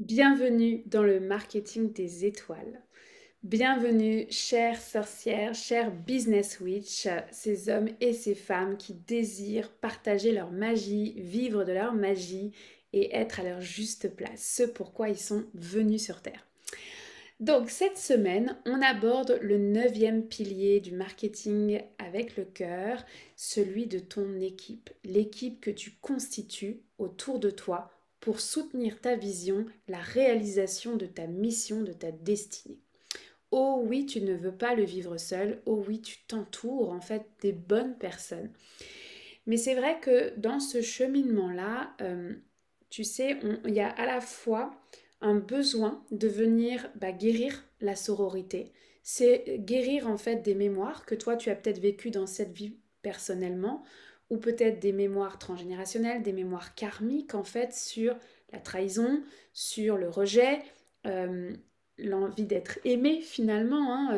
Bienvenue dans le marketing des étoiles. Bienvenue, chères sorcières, chers business witch, ces hommes et ces femmes qui désirent partager leur magie, vivre de leur magie et être à leur juste place, ce pourquoi ils sont venus sur Terre. Donc cette semaine, on aborde le 9e pilier du marketing avec le cœur, celui de ton équipe, l'équipe que tu constitues autour de toi pour soutenir ta vision, la réalisation de ta mission, de ta destinée. Oh oui, tu ne veux pas le vivre seul, oh oui, tu t'entoures en fait des bonnes personnes. Mais c'est vrai que dans ce cheminement-là, tu sais, il y a à la fois un besoin de venir guérir la sororité. C'est guérir en fait des mémoires que toi tu as peut-être vécues dans cette vie personnellement, ou peut-être des mémoires transgénérationnelles, des mémoires karmiques en fait sur la trahison, sur le rejet, euh, l'envie d'être aimé finalement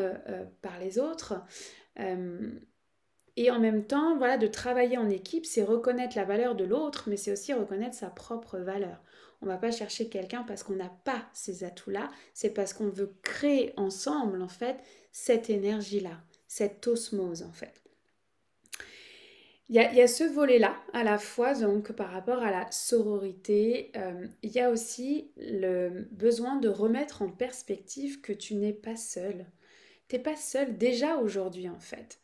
par les autres. Euh, et en même temps, voilà, de travailler en équipe, c'est reconnaître la valeur de l'autre, mais c'est aussi reconnaître sa propre valeur. On ne va pas chercher quelqu'un parce qu'on n'a pas ces atouts-là, c'est parce qu'on veut créer ensemble, en fait, cette énergie-là, cette osmose, en fait. Il y a ce volet-là, à la fois, donc, par rapport à la sororité, il y a aussi le besoin de remettre en perspective que tu n'es pas seul. Tu n'es pas seul déjà aujourd'hui, en fait.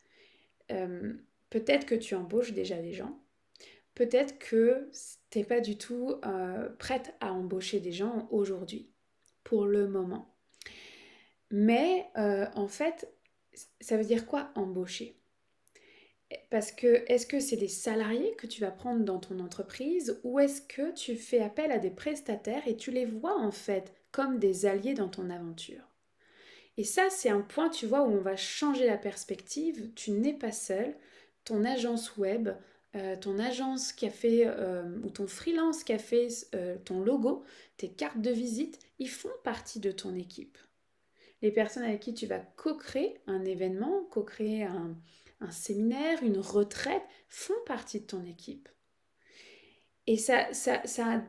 Euh, Peut-être que tu embauches déjà des gens, peut-être que tu n'es pas du tout prête à embaucher des gens aujourd'hui, pour le moment. Mais en fait, ça veut dire quoi embaucher? Parce que est-ce que c'est des salariés que tu vas prendre dans ton entreprise ou est-ce que tu fais appel à des prestataires et tu les vois en fait comme des alliés dans ton aventure? Et ça, c'est un point, tu vois, où on va changer la perspective. Tu n'es pas seul. Ton agence web, ton agence qui a fait, ou ton freelance qui a fait ton logo, tes cartes de visite, ils font partie de ton équipe. Les personnes avec qui tu vas co-créer un événement, co-créer un séminaire, une retraite, font partie de ton équipe. Et ça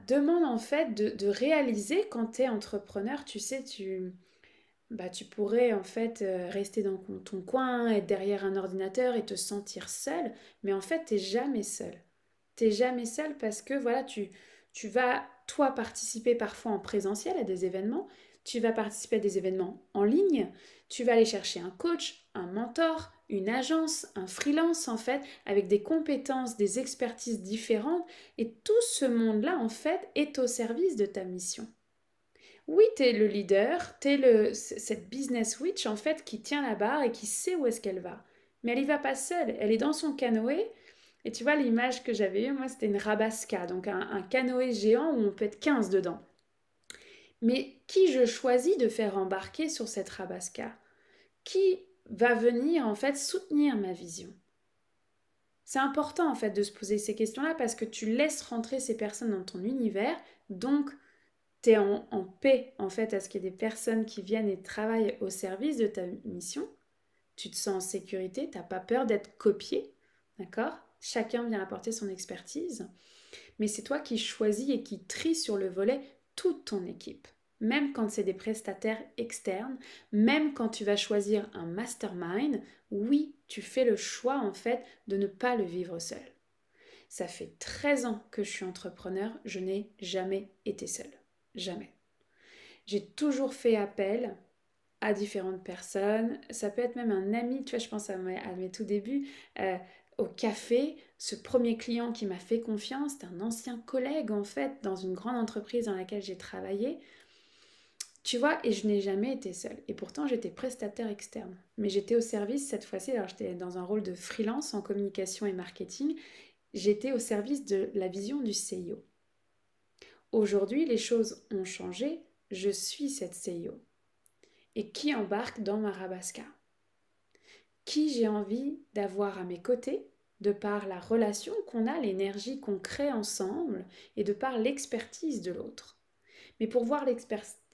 demande en fait de réaliser quand tu es entrepreneur, tu sais, tu pourrais en fait rester dans ton coin, être derrière un ordinateur et te sentir seul, mais en fait, t'es jamais seul. T'es jamais seul parce que voilà, tu vas, toi, participer parfois en présentiel à des événements, tu vas participer à des événements en ligne, tu vas aller chercher un coach, un mentor, une agence, un freelance en fait, avec des compétences, des expertises différentes, et tout ce monde-là en fait est au service de ta mission. Oui, tu es le leader, tu es cette business witch en fait qui tient la barre et qui sait où est-ce qu'elle va. Mais elle y va pas seule, elle est dans son canoë. Et tu vois, l'image que j'avais eue, moi, c'était une rabasca, donc un canoë géant où on peut être 15 dedans. Mais qui je choisis de faire embarquer sur cette rabasca? Qui va venir en fait soutenir ma vision? C'est important en fait de se poser ces questions-là parce que tu laisses rentrer ces personnes dans ton univers, donc tu es en paix en fait à ce qu'il y ait des personnes qui viennent et travaillent au service de ta mission. Tu te sens en sécurité, tu n'as pas peur d'être copié, d'accord? Chacun vient apporter son expertise, mais c'est toi qui choisis et qui trie sur le volet toute ton équipe. Même quand c'est des prestataires externes, même quand tu vas choisir un mastermind, oui, tu fais le choix en fait de ne pas le vivre seul. Ça fait 13 ans que je suis entrepreneur, je n'ai jamais été seule. Jamais. J'ai toujours fait appel à différentes personnes. Ça peut être même un ami, tu vois, je pense à mes tout débuts, au café. Ce premier client qui m'a fait confiance, c'était un ancien collègue en fait, dans une grande entreprise dans laquelle j'ai travaillé. Tu vois, et je n'ai jamais été seule. Et pourtant, j'étais prestataire externe. Mais j'étais au service cette fois-ci, alors j'étais dans un rôle de freelance en communication et marketing. J'étais au service de la vision du CIO. Aujourd'hui, les choses ont changé. Je suis cette CIO. Et qui embarque dans ma Rabasca? Qui j'ai envie d'avoir à mes côtés, de par la relation qu'on a, l'énergie qu'on crée ensemble, et de par l'expertise de l'autre. Mais pour voir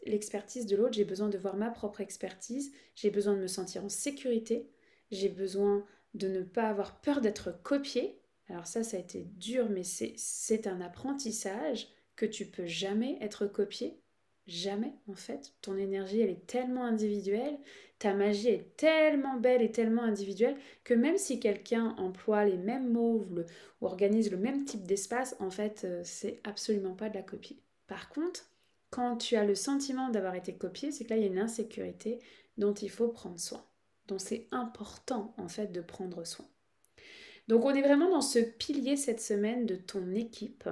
l'expertise de l'autre, j'ai besoin de voir ma propre expertise, j'ai besoin de me sentir en sécurité, j'ai besoin de ne pas avoir peur d'être copié. Alors ça a été dur, mais c'est un apprentissage que tu peux jamais être copié. Jamais, en fait. Ton énergie, elle est tellement individuelle, ta magie est tellement belle et tellement individuelle que même si quelqu'un emploie les mêmes mots ou organise le même type d'espace, en fait, c'est absolument pas de la copie. Par contre, quand tu as le sentiment d'avoir été copié, c'est que là, il y a une insécurité dont il faut prendre soin, dont c'est important, en fait, de prendre soin. Donc, on est vraiment dans ce pilier cette semaine de ton équipe.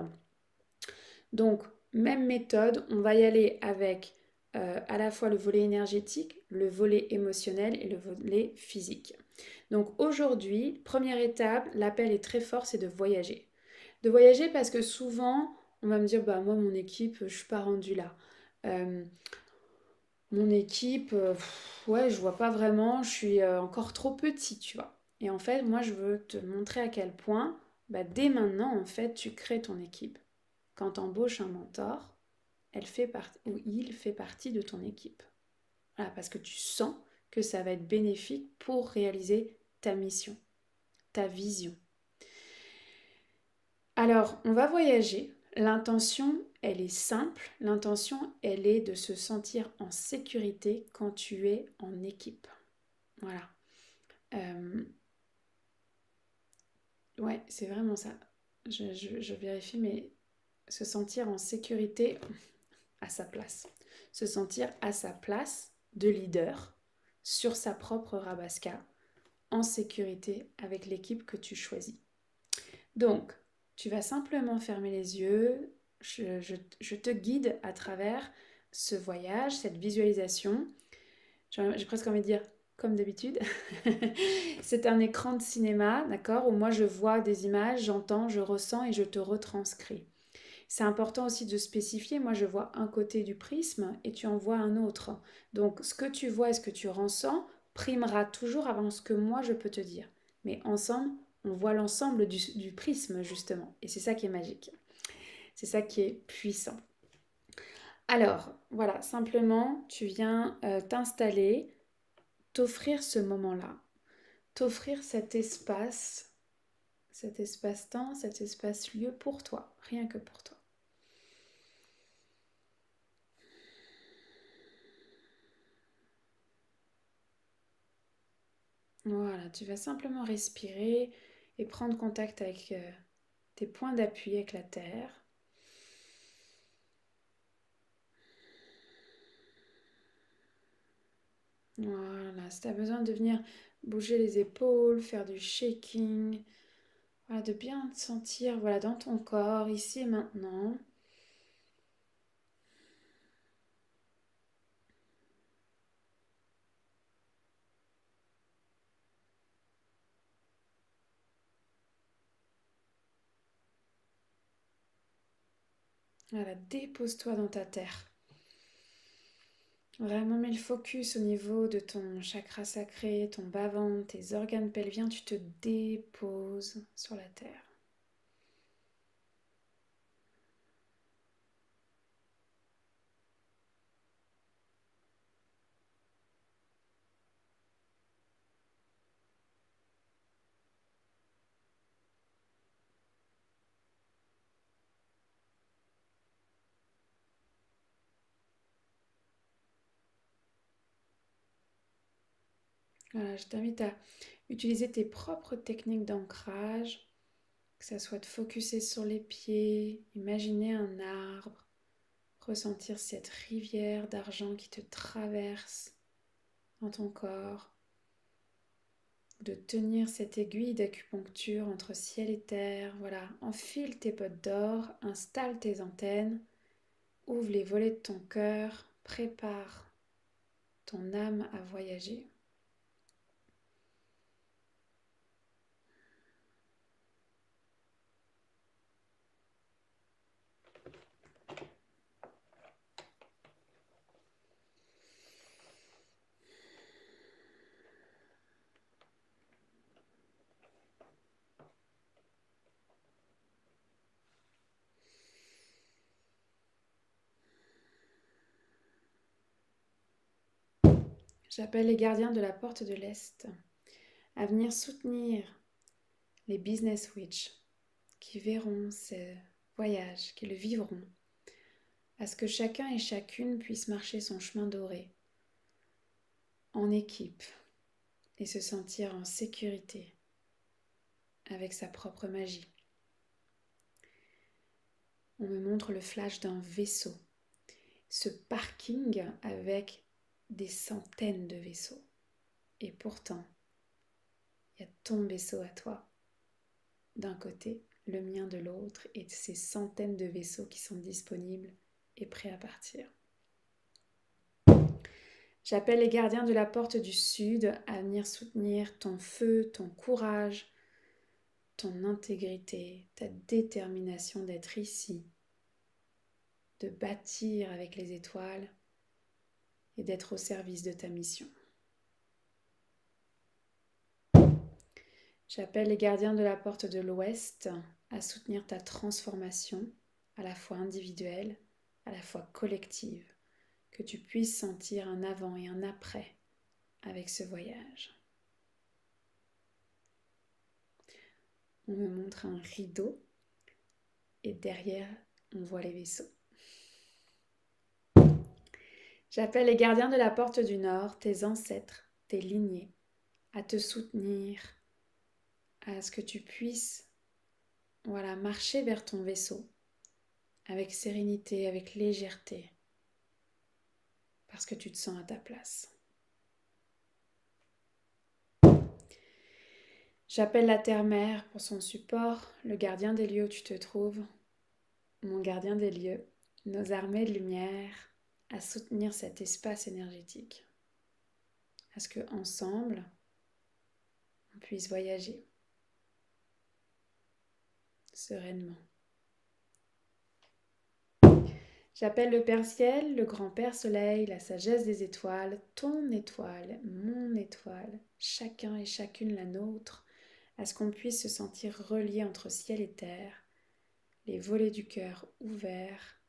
Donc, même méthode, on va y aller avec à la fois le volet énergétique, le volet émotionnel et le volet physique. Donc aujourd'hui, première étape, l'appel est très fort, c'est de voyager. De voyager parce que souvent, on va me dire, bah moi, mon équipe, je suis pas rendue là. Euh, Mon équipe, ouais, je vois pas vraiment, je suis encore trop petit, tu vois. Et en fait, moi, je veux te montrer à quel point, bah, dès maintenant, en fait, tu crées ton équipe. Quand tu embauches un mentor, elle fait partie ou il fait partie de ton équipe. Voilà, parce que tu sens que ça va être bénéfique pour réaliser ta mission, ta vision. Alors, on va voyager. L'intention, elle est simple. L'intention, elle est de se sentir en sécurité quand tu es en équipe. Voilà. Euh, ouais, c'est vraiment ça. Je vérifie, mais se sentir en sécurité à sa place. Se sentir à sa place de leader sur sa propre Rabasca, en sécurité avec l'équipe que tu choisis. Donc, tu vas simplement fermer les yeux, je te guide à travers ce voyage, cette visualisation. J'ai presque envie de dire comme d'habitude. C'est un écran de cinéma, d'accord, où moi je vois des images, j'entends, je ressens et je te retranscris. C'est important aussi de spécifier, moi je vois un côté du prisme et tu en vois un autre. Donc ce que tu vois et ce que tu ressens primera toujours avant ce que moi je peux te dire. Mais ensemble, on voit l'ensemble du prisme justement. Et c'est ça qui est magique. C'est ça qui est puissant. Alors, voilà, simplement, tu viens t'installer, t'offrir ce moment-là, t'offrir cet espace-temps, cet espace-lieu pour toi, rien que pour toi. Voilà, tu vas simplement respirer et prendre contact avec tes points d'appui avec la terre. Voilà, si tu as besoin de venir bouger les épaules, faire du shaking, voilà, de bien te sentir voilà, dans ton corps, ici et maintenant. Voilà, dépose-toi dans ta terre. Vraiment mets le focus au niveau de ton chakra sacré, ton bas-ventre, tes organes pelviens, tu te déposes sur la terre. Voilà, je t'invite à utiliser tes propres techniques d'ancrage, que ça soit de focuser sur les pieds, imaginer un arbre, ressentir cette rivière d'argent qui te traverse dans ton corps, de tenir cette aiguille d'acupuncture entre ciel et terre. Voilà, enfile tes potes d'or, installe tes antennes, ouvre les volets de ton cœur, prépare ton âme à voyager. J'appelle les gardiens de la porte de l'Est à venir soutenir les business witch qui verront ce voyage, qui le vivront, à ce que chacun et chacune puisse marcher son chemin doré, en équipe, et se sentir en sécurité avec sa propre magie. On me montre le flash d'un vaisseau, ce parking avec des centaines de vaisseaux. Et pourtant, il y a ton vaisseau à toi d'un côté, le mien de l'autre, et ces centaines de vaisseaux qui sont disponibles et prêts à partir. J'appelle les gardiens de la porte du sud à venir soutenir ton feu, ton courage, ton intégrité, ta détermination d'être ici, de bâtir avec les étoiles et d'être au service de ta mission. J'appelle les gardiens de la porte de l'ouest à soutenir ta transformation, à la fois individuelle, à la fois collective, que tu puisses sentir un avant et un après avec ce voyage. On me montre un rideau et derrière, on voit les vaisseaux. J'appelle les gardiens de la porte du nord, tes ancêtres, tes lignées, à te soutenir, à ce que tu puisses marcher vers ton vaisseau avec sérénité, avec légèreté, parce que tu te sens à ta place. J'appelle la terre-mère pour son support, le gardien des lieux où tu te trouves, mon gardien des lieux, nos armées de lumière, à soutenir cet espace énergétique, à ce qu'ensemble, on puisse voyager sereinement. J'appelle le Père Ciel, le Grand Père Soleil, la sagesse des étoiles, ton étoile, mon étoile, chacun et chacune la nôtre, à ce qu'on puisse se sentir relié entre ciel et terre, les volets du cœur ouverts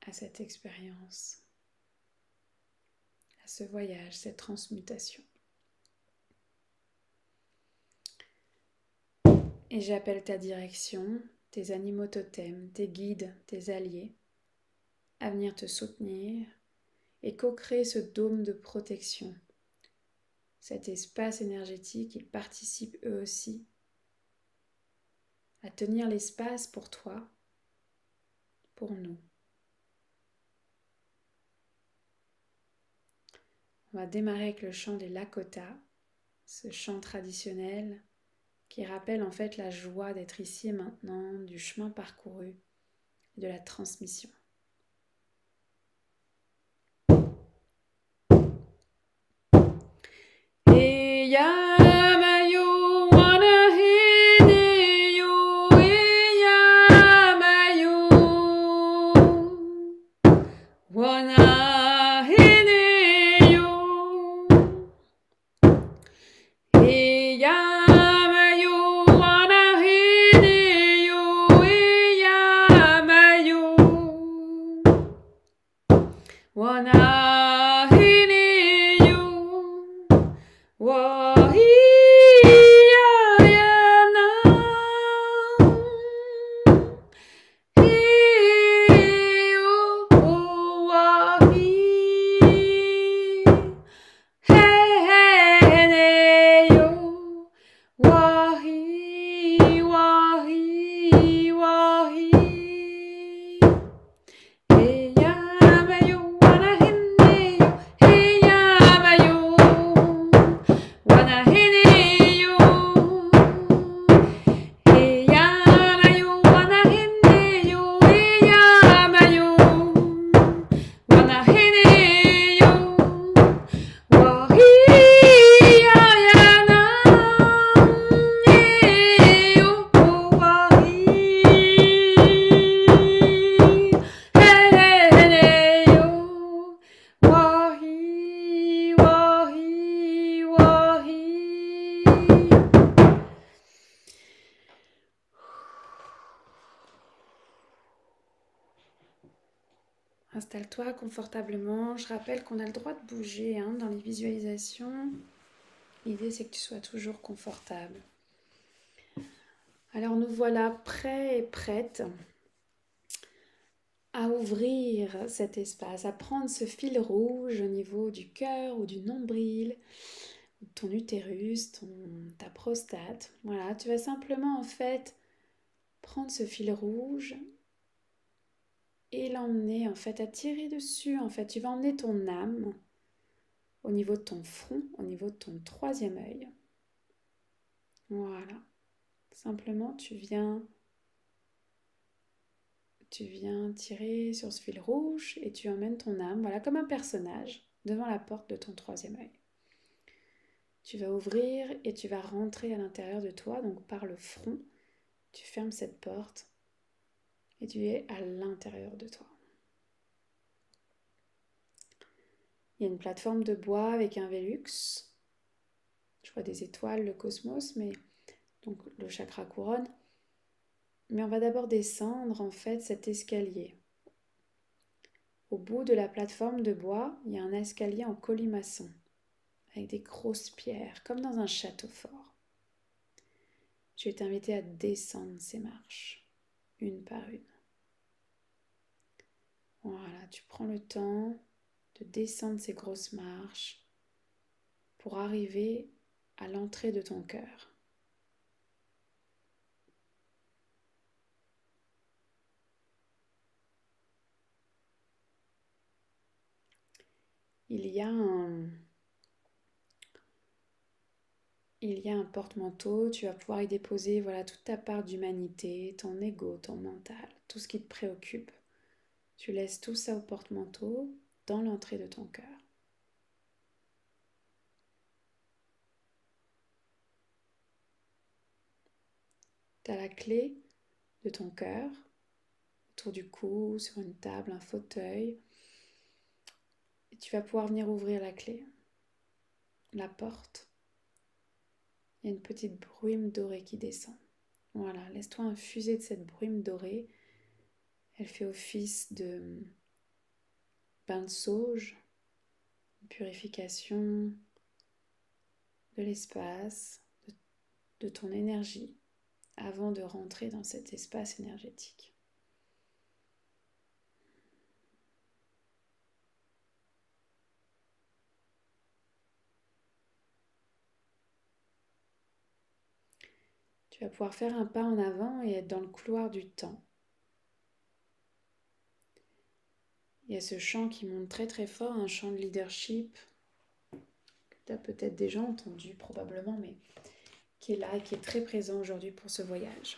à cette expérience, à ce voyage, cette transmutation. Et j'appelle ta direction, tes animaux totems, tes guides, tes alliés, à venir te soutenir et co-créer ce dôme de protection. Cet espace énergétique, ils participent eux aussi à tenir l'espace pour toi, pour nous. On va démarrer avec le chant des Lakota, ce chant traditionnel qui rappelle en fait la joie d'être ici et maintenant, du chemin parcouru et de la transmission. Installe-toi confortablement. Je rappelle qu'on a le droit de bouger dans les visualisations. L'idée, c'est que tu sois toujours confortable. Alors, nous voilà prêts et prêtes à à ouvrir cet espace, à prendre ce fil rouge au niveau du cœur ou du nombril, ton utérus, ta prostate. Voilà, tu vas simplement en fait prendre ce fil rouge et l'emmener en fait à tirer dessus. En fait, tu vas emmener ton âme au niveau de ton front, au niveau de ton troisième œil. Voilà. Simplement, tu viens tirer sur ce fil rouge et tu emmènes ton âme, voilà, comme un personnage, devant la porte de ton troisième œil. Tu vas ouvrir et tu vas rentrer à l'intérieur de toi, donc par le front, tu fermes cette porte et tu es à l'intérieur de toi. Il y a une plateforme de bois avec un Vélux. Je vois des étoiles, le cosmos, mais donc le chakra couronne. Mais on va d'abord descendre en fait cet escalier. Au bout de la plateforme de bois, il y a un escalier en colimaçon avec des grosses pierres, comme dans un château fort. Je vais t'inviter à descendre ces marches, une par une. Voilà, tu prends le temps de descendre ces grosses marches pour arriver à l'entrée de ton cœur. Il y a un porte-manteau, tu vas pouvoir y déposer voilà, toute ta part d'humanité, ton ego, ton mental, tout ce qui te préoccupe. Tu laisses tout ça au porte-manteau dans l'entrée de ton cœur. Tu as la clé de ton cœur autour du cou, sur une table, un fauteuil. Et tu vas pouvoir venir ouvrir la clé, la porte. Il y a une petite brume dorée qui descend. Voilà, laisse-toi infuser de cette brume dorée. Elle fait office de bain de sauge, de purification de l'espace, de ton énergie, avant de rentrer dans cet espace énergétique. Tu vas pouvoir faire un pas en avant et être dans le couloir du temps. Il y a ce chant qui monte très très fort, un chant de leadership que tu as peut-être déjà entendu probablement, mais qui est là et qui est très présent aujourd'hui pour ce voyage.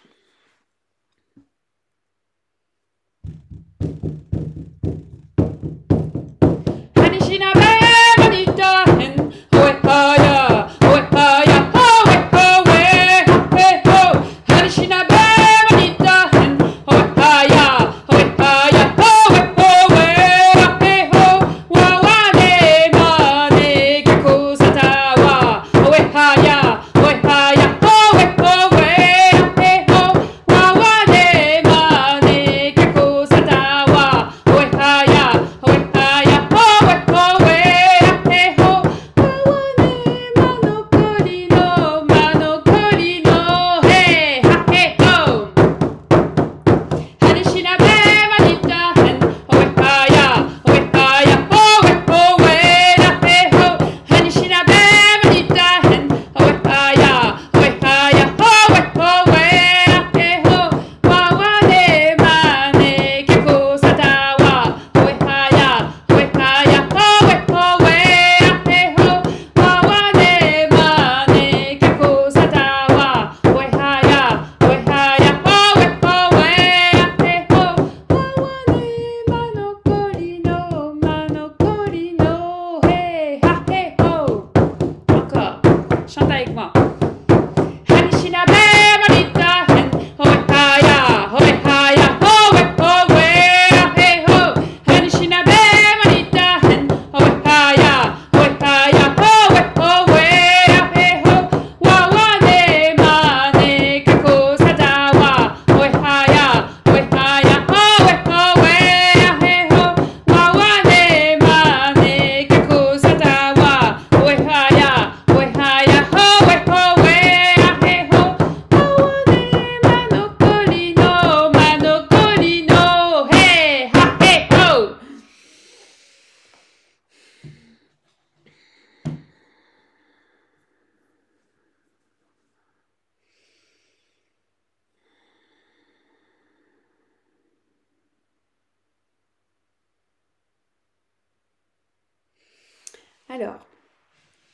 Alors,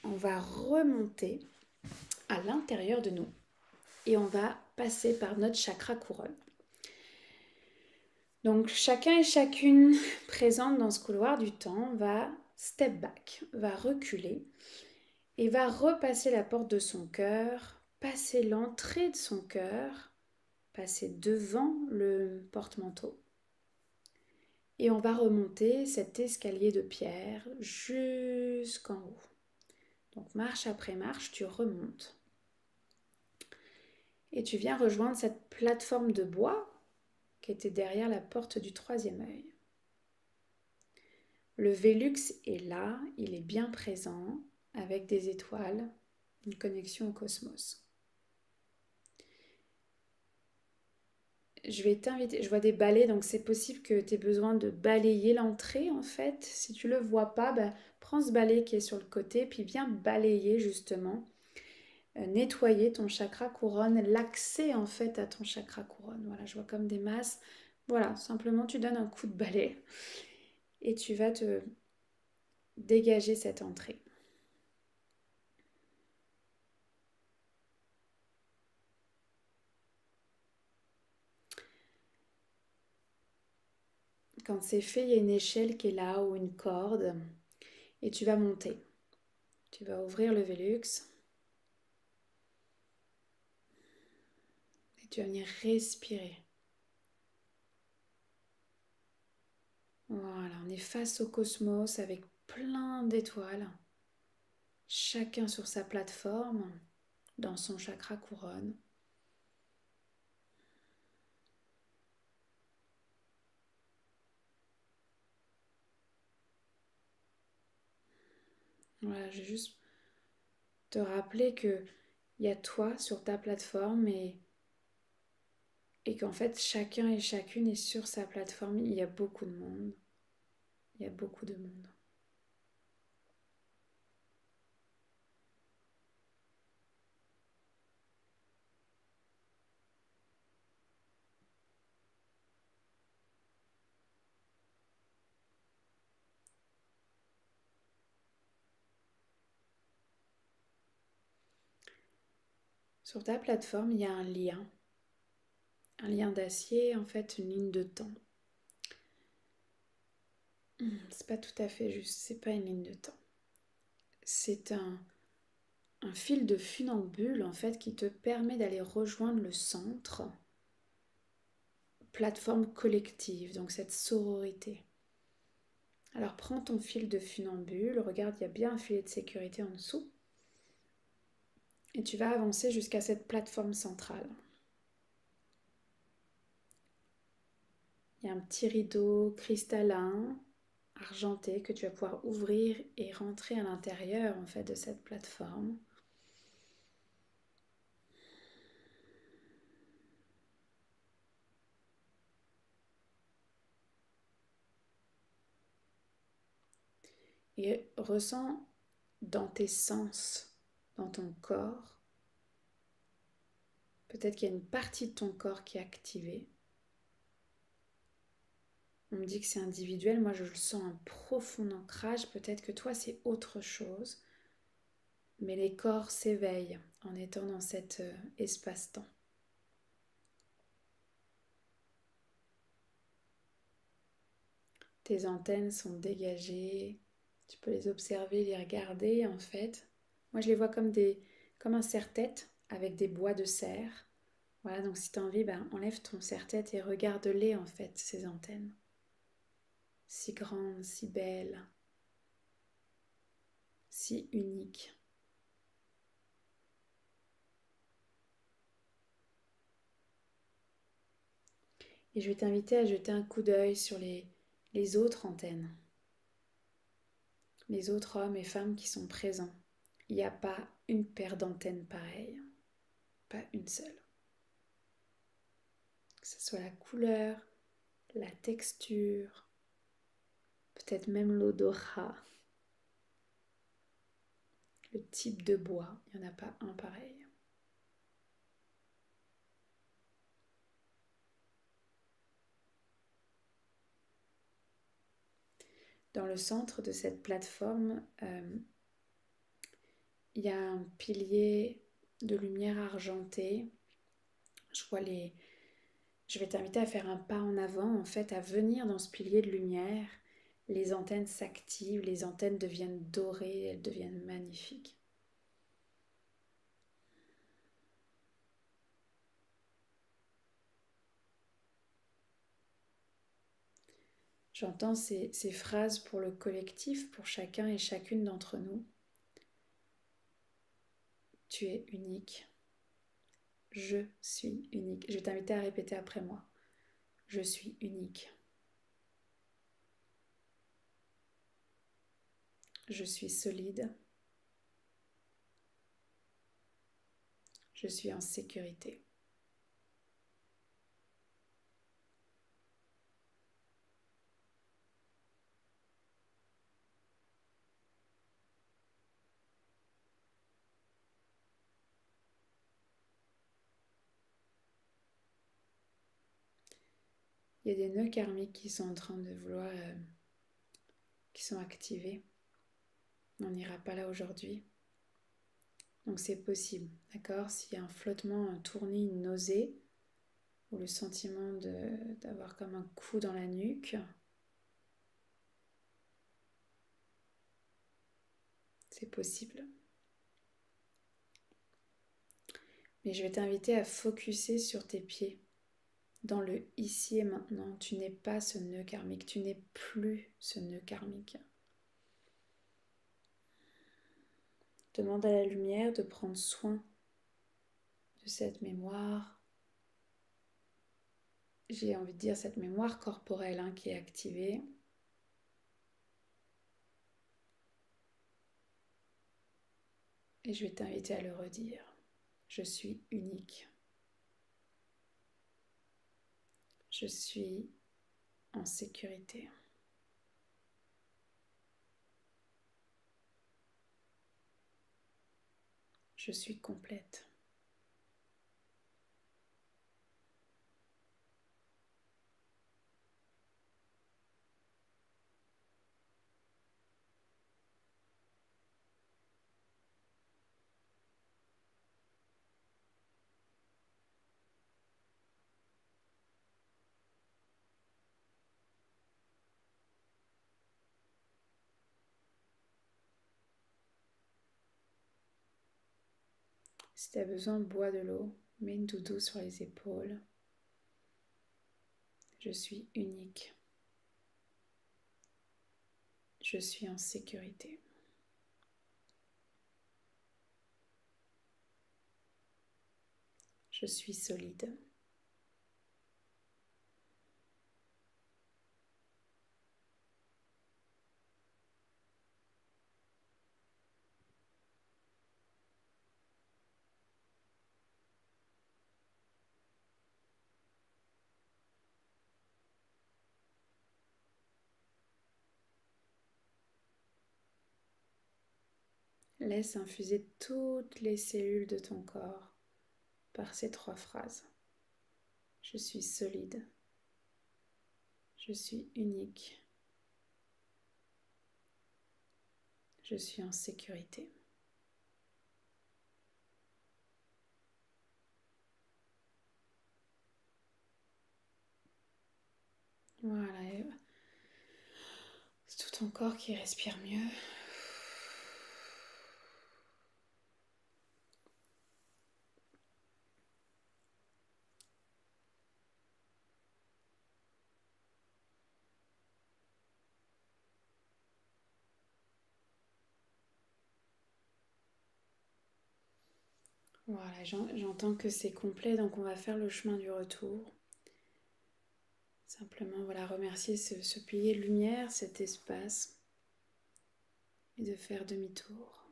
on va remonter à l'intérieur de nous et on va passer par notre chakra couronne. Donc chacun et chacune présente dans ce couloir du temps va step back, va reculer et va repasser la porte de son cœur, passer l'entrée de son cœur, passer devant le porte-manteau. Et on va remonter cet escalier de pierre jusqu'en haut. Donc marche après marche, tu remontes. Et tu viens rejoindre cette plateforme de bois qui était derrière la porte du troisième œil. Le Vélux est là, il est bien présent, avec des étoiles, une connexion au cosmos. Je vais t'inviter, je vois des balais, donc c'est possible que tu aies besoin de balayer l'entrée en fait. Si tu ne le vois pas, prends ce balai qui est sur le côté, puis viens balayer justement, nettoyer ton chakra couronne, l'accès en fait à ton chakra couronne. Voilà, je vois comme des masses. Voilà, simplement tu donnes un coup de balai et tu vas te dégager cette entrée. Quand c'est fait, il y a une échelle qui est là ou une corde et tu vas monter. Tu vas ouvrir le Vélux et tu vas venir respirer. Voilà, on est face au cosmos avec plein d'étoiles, chacun sur sa plateforme, dans son chakra couronne. Voilà, je vais juste te rappeler que il y a toi sur ta plateforme et qu'en fait chacun et chacune est sur sa plateforme. Il y a beaucoup de monde. Il y a beaucoup de monde. Sur ta plateforme, il y a un lien d'acier, en fait, une ligne de temps. C'est pas tout à fait juste, c'est pas une ligne de temps. C'est un fil de funambule, en fait, qui te permet d'aller rejoindre le centre, plateforme collective, donc cette sororité. Alors prends ton fil de funambule, regarde, il y a bien un filet de sécurité en dessous, et tu vas avancer jusqu'à cette plateforme centrale. Il y a un petit rideau cristallin, argenté, que tu vas pouvoir ouvrir et rentrer à l'intérieur en fait de cette plateforme. Et ressens dans tes sens, dans ton corps, peut-être qu'il y a une partie de ton corps qui est activée. On me dit que c'est individuel, moi je le sens un profond ancrage, peut-être que toi c'est autre chose, mais les corps s'éveillent en étant dans cet espace-temps. Tes antennes sont dégagées, tu peux les observer, les regarder en fait. Moi je les vois comme un serre-tête avec des bois de serre. Voilà, donc si tu as envie, enlève ton serre-tête et regarde-les en fait, ces antennes. Si grandes, si belles, si uniques. Et je vais t'inviter à jeter un coup d'œil sur les autres antennes, les autres hommes et femmes qui sont présents. Il n'y a pas une paire d'antennes pareilles, pas une seule. Que ce soit la couleur, la texture, peut-être même l'odorat, le type de bois, il n'y en a pas un pareil. dans le centre de cette plateforme, il y a un pilier de lumière argentée. Je vais t'inviter à faire un pas en avant, en fait, à venir dans ce pilier de lumière. Les antennes s'activent, les antennes deviennent dorées, elles deviennent magnifiques. J'entends ces phrases pour le collectif, pour chacun et chacune d'entre nous. Tu es unique. Je suis unique. Je vais t'inviter à répéter après moi. Je suis unique. Je suis solide. Je suis en sécurité. Il y a des nœuds karmiques qui sont en train de vouloir, qui sont activés. On n'ira pas là aujourd'hui. Donc c'est possible, d'accord? S'il y a un flottement, un tournis, une nausée, ou le sentiment d'avoir comme un coup dans la nuque, c'est possible. Mais je vais t'inviter à focuser sur tes pieds, dans le ici et maintenant. Tu n'es pas ce nœud karmique, tu n'es plus ce nœud karmique. Demande à la lumière de prendre soin de cette mémoire. J'ai envie de dire cette mémoire corporelle qui est activée. Et je vais t'inviter à le redire. Je suis unique. Je suis en sécurité. Je suis complète. Si tu as besoin, bois de l'eau, mets une doudou sur les épaules. Je suis unique. Je suis en sécurité. Je suis solide. Laisse infuser toutes les cellules de ton corps par ces 3 phrases. Je suis solide. Je suis unique. Je suis en sécurité. Voilà, c'est tout ton corps qui respire mieux. Voilà, j'entends que c'est complet, donc on va faire le chemin du retour. Simplement, voilà, remercier ce pilier de lumière, cet espace, et de faire demi-tour.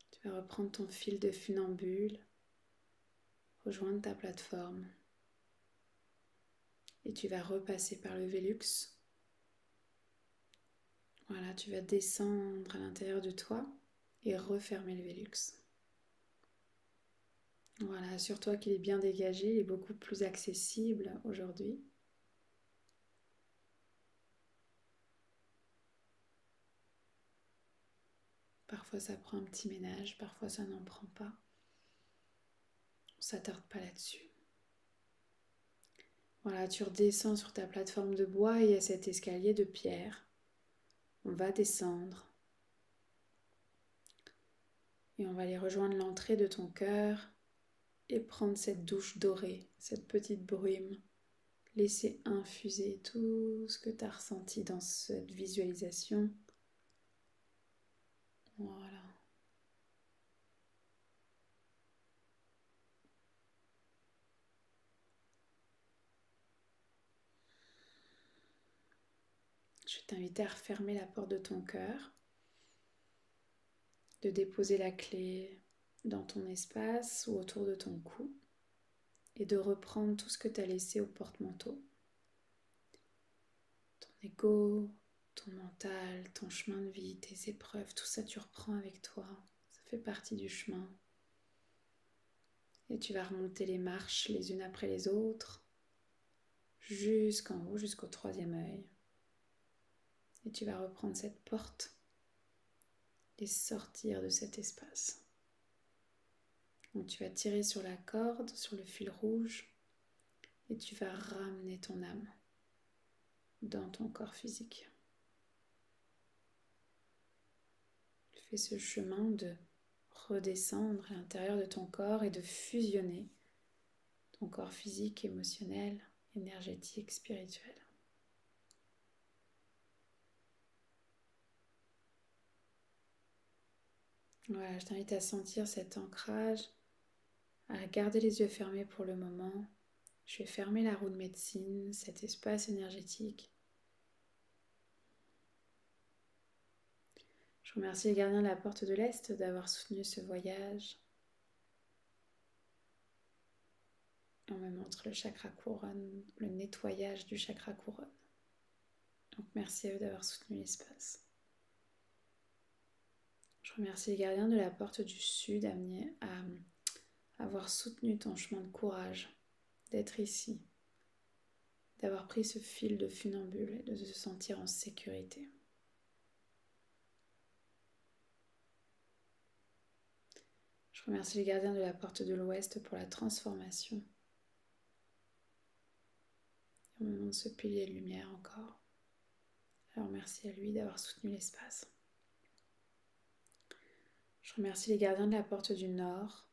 Tu vas reprendre ton fil de funambule, rejoindre ta plateforme, et tu vas repasser par le Vélux. Voilà, tu vas descendre à l'intérieur de toi et refermer le Vélux. Voilà, assure-toi qu'il est bien dégagé, il est beaucoup plus accessible aujourd'hui. Parfois ça prend un petit ménage, parfois ça n'en prend pas. On s'attarde pas là-dessus. Voilà, tu redescends sur ta plateforme de bois et il y a cet escalier de pierre. On va descendre et on va aller rejoindre l'entrée de ton cœur et prendre cette douche dorée, cette petite brume. Laisser infuser tout ce que tu as ressenti dans cette visualisation. Voilà. Je vais t'inviter à refermer la porte de ton cœur, de déposer la clé dans ton espace ou autour de ton cou et de reprendre tout ce que tu as laissé au porte-manteau. Ton ego, ton mental, ton chemin de vie, tes épreuves, tout ça tu reprends avec toi. Ça fait partie du chemin. Et tu vas remonter les marches les unes après les autres jusqu'en haut, jusqu'au troisième œil. Et tu vas reprendre cette porte et sortir de cet espace. Donc tu vas tirer sur la corde, sur le fil rouge, et tu vas ramener ton âme dans ton corps physique. Tu fais ce chemin de redescendre à l'intérieur de ton corps et de fusionner ton corps physique, émotionnel, énergétique, spirituel. Voilà, je t'invite à sentir cet ancrage, à garder les yeux fermés pour le moment. Je vais fermer la roue de médecine, cet espace énergétique. Je remercie les gardiens de la porte de l'Est d'avoir soutenu ce voyage. On me montre le chakra couronne, le nettoyage du chakra couronne. Donc merci à eux d'avoir soutenu l'espace. Je remercie les gardiens de la porte du Sud à avoir soutenu ton chemin de courage, d'être ici, d'avoir pris ce fil de funambule et de se sentir en sécurité. Je remercie les gardiens de la porte de l'Ouest pour la transformation. Et on me montre ce pilier de lumière encore. Alors merci à lui d'avoir soutenu l'espace. Je remercie les gardiens de la porte du Nord,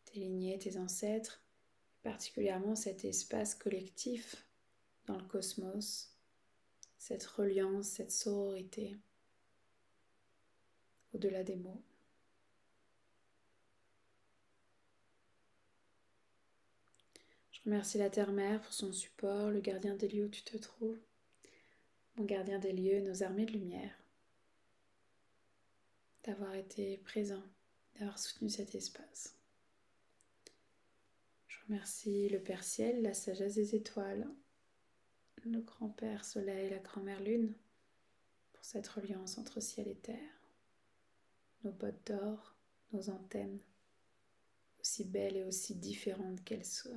tes lignées, tes ancêtres, particulièrement cet espace collectif dans le cosmos, cette reliance, cette sororité au-delà des mots. Je remercie la Terre-Mère pour son support, le gardien des lieux où tu te trouves, mon gardien des lieux, nos armées de lumière, d'avoir été présent, d'avoir soutenu cet espace. Je remercie le Père Ciel, la sagesse des étoiles, le grand-père Soleil, la grand-mère Lune, pour cette reliance entre ciel et terre, nos bottes d'or, nos antennes, aussi belles et aussi différentes qu'elles soient.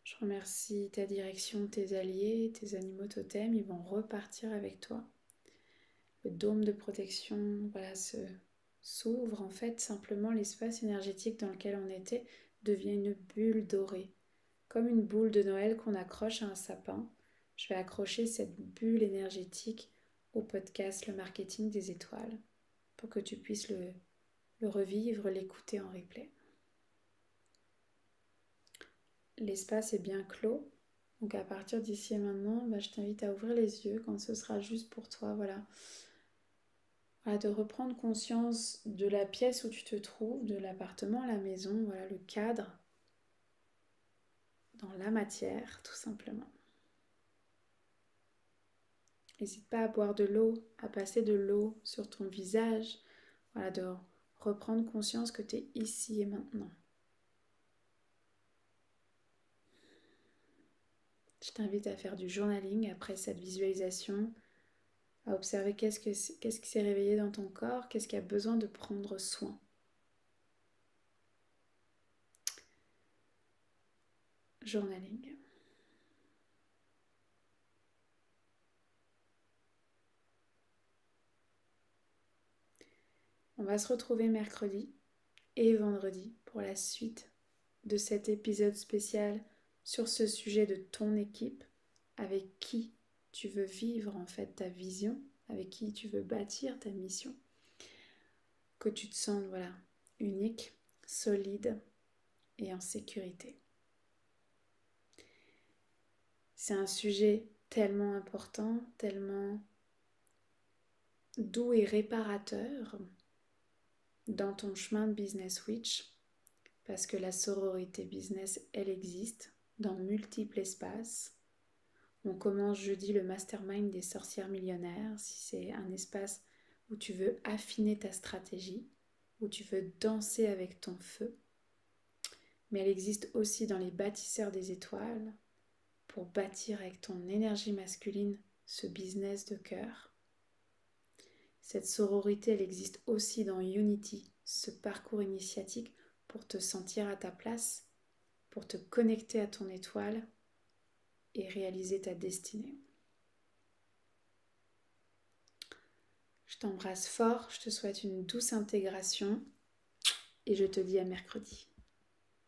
Je remercie ta direction, tes alliés, tes animaux totems, ils vont repartir avec toi. Le dôme de protection, voilà, s'ouvre en fait, simplement l'espace énergétique dans lequel on était devient une bulle dorée, comme une boule de Noël qu'on accroche à un sapin. Je vais accrocher cette bulle énergétique au podcast Le Marketing des Étoiles pour que tu puisses le revivre, l'écouter en replay. L'espace est bien clos, donc à partir d'ici et maintenant, je t'invite à ouvrir les yeux quand ce sera juste pour toi, voilà, de reprendre conscience de la pièce où tu te trouves, de l'appartement, la maison, voilà, le cadre, dans la matière, tout simplement. N'hésite pas à boire de l'eau, à passer de l'eau sur ton visage, voilà, de reprendre conscience que tu es ici et maintenant. Je t'invite à faire du journaling après cette visualisation, à observer qu'est-ce qui s'est réveillé dans ton corps, qu'est-ce qui a besoin de prendre soin. Journaling. On va se retrouver mercredi et vendredi pour la suite de cet épisode spécial sur ce sujet de ton équipe, avec qui tu veux vivre en fait ta vision, avec qui tu veux bâtir ta mission, que tu te sentes unique, solide et en sécurité. C'est un sujet tellement important, tellement doux et réparateur dans ton chemin de Business Witch, parce que la sororité business, elle existe dans multiples espaces. On commence jeudi le mastermind des sorcières millionnaires, si c'est un espace où tu veux affiner ta stratégie, où tu veux danser avec ton feu. Mais elle existe aussi dans les bâtisseurs des étoiles, pour bâtir avec ton énergie masculine ce business de cœur. Cette sororité, elle existe aussi dans Unity, ce parcours initiatique pour te sentir à ta place, pour te connecter à ton étoile et réaliser ta destinée. Je t'embrasse fort, je te souhaite une douce intégration et je te dis à mercredi.